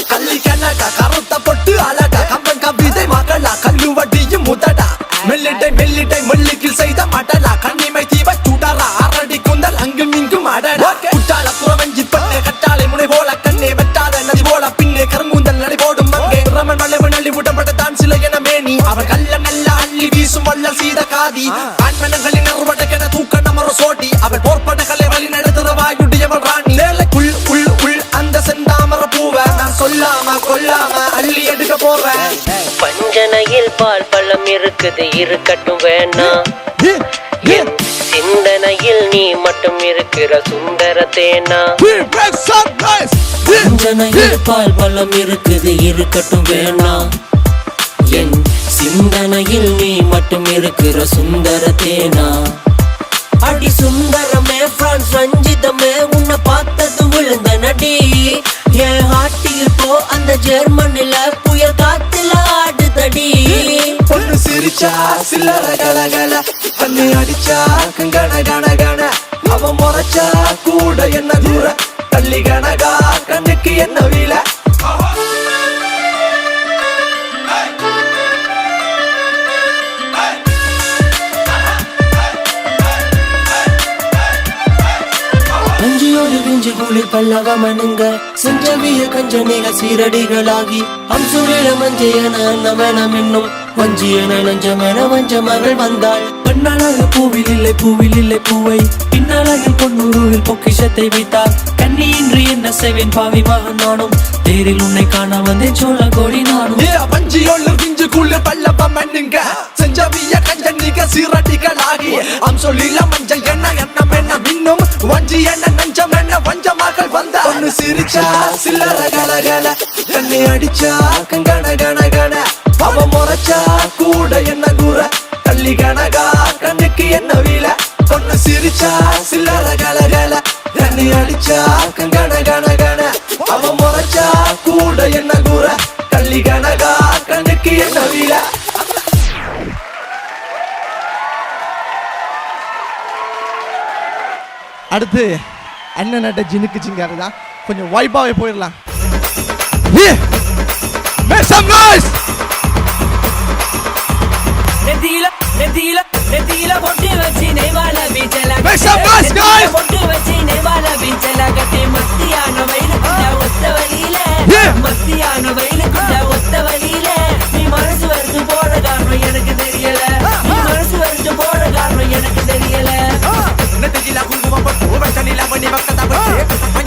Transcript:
கள்ளி கண்ணடா கருத்த பொட்டு அழகா கம்பன் கவிதை மகளா கல்லுவடியும் முதடா மெல்லிட்டை மெல்லிட்டை மெல்லிக்கில் செய்த மடலா கண்ணிமை தீவ சுடரா அரடி குந்தல் அங்கும் இங்கும் அடடா குட்டாள புறவஞ்சி பட்டே கட்டாளை முனை போல கண்ணே வெட்டாத நதி போல பின்னே கருங்குந்தல் நடை போடும் மங்கே ரமன் மலைவு நள்ளி விடப்பட்ட தான் சில என மேனி அவர் கல்ல நல்ல அள்ளி வீசும் வள்ளல் சீத காதி ஆண்மனங்களின் அறுவடைக்கென தூக்க நமர சோடி அவள் போர்ப்படைகளை வழி நடத்துற வாயுடையவள் ராணி வேலைக்குள் உள் உள் அந்த செந்தாமர பூவ நான் சொல்லாம கொல்லாம அள்ளி எடுக்க போறேன் பஞ்சனையில் பால் பழம் இருக்குது இருக்கட்டும் வேணாம் என் சிந்தனையில் நீ மட்டும் இருக்கிற சுந்தர தேனா பஞ்சனையில் பால் பழம் இருக்குது இருக்கட்டும் வேணாம் என் சிந்தனையில் நீ மட்டும் இருக்கிற சுந்தர தேனா அடி சுந்தரமே பிரான்ஸ் ரஞ்சிதமே உன்னை பார்த்தது விழுந்த நடி என் ஹாட்டில் போ அந்த ஜெர்மனில புயல் காத்துல ஆடுதடி பொண்ணு சிரிச்சா சில்லற கலகல கண்ணு அடிச்சா கங்கன கன கன அவன் முறைச்சா கூட என்ன தூர தள்ளி கனகா கண்ணுக்கு என்ன வீல பிஞ்சு குளிர் பல்லவ மனுங்க செஞ்சவிய கஞ்சனிக சீரடிகளாகி அம்சுரில மஞ்சையன நமனம் என்னும் வஞ்சியன நஞ்சமென வஞ்ச மகள் வந்தாள் பெண்ணழகு பூவில் இல்லை பூவை பின்னழகில் பொன்னுருவில் பொக்கிஷத்தை வைத்தார் கண்ணியின்றி என்ன செய்வேன் பாவி மகன் நானும் தேரில் உன்னை காண வந்தேன் சோழ கோடி நானும் வஞ்சியோள்ள பிஞ்சு குளிர் பல்லவ மனுங்க செஞ்சவிய கஞ்சனிக சீரடிகளாகி அம்சுரில மஞ்சை என்ன எண்ணம் என்ன மின்னும் வஞ்சி என்ன நஞ்சம் என்ன வஞ்ச மகள் வந்தா ஒன்னு சிரிச்சா சில்லற கலகல கண்ணை அடிச்சா கங்கன கன கன அவ முறைச்சா கூட என்ன கூற தள்ளி கனகா கண்ணுக்கு என்ன வீல ஒன்னு சிரிச்சா சில்லற கலகல கண்ணை அடிச்சா கங்கன கன கன அவ முறைச்சா கூட என்ன கூற தள்ளி கனகா கண்ணுக்கு என்ன வீல அடுத்து அண்ணன் நட்ட ஜினுக்கு சிங்காரு தான் கொஞ்சம் வைபாவே போயிடலாம். Make some noise. நெத்தியில பொட்டு வச்சி நெய்வால வீச்சல Make some noise guys. பொட்டு வச்சி நெய்வால வீச்சல கட்டி மத்தியான வயலுக்குள்ள ஒத்த வழியில மத்தியான வயலுக்குள்ள ஒத்த வழியில நீ மனசு வரைச்சு போட காரணம் எனக்கு தெரியல நீ மனசு வரைச்சு போட காரணம் எனக்கு தெரியல நெத்தியில குங்குமம் போட்டு வச்சனில பண்ணி வக்கதா வச்சு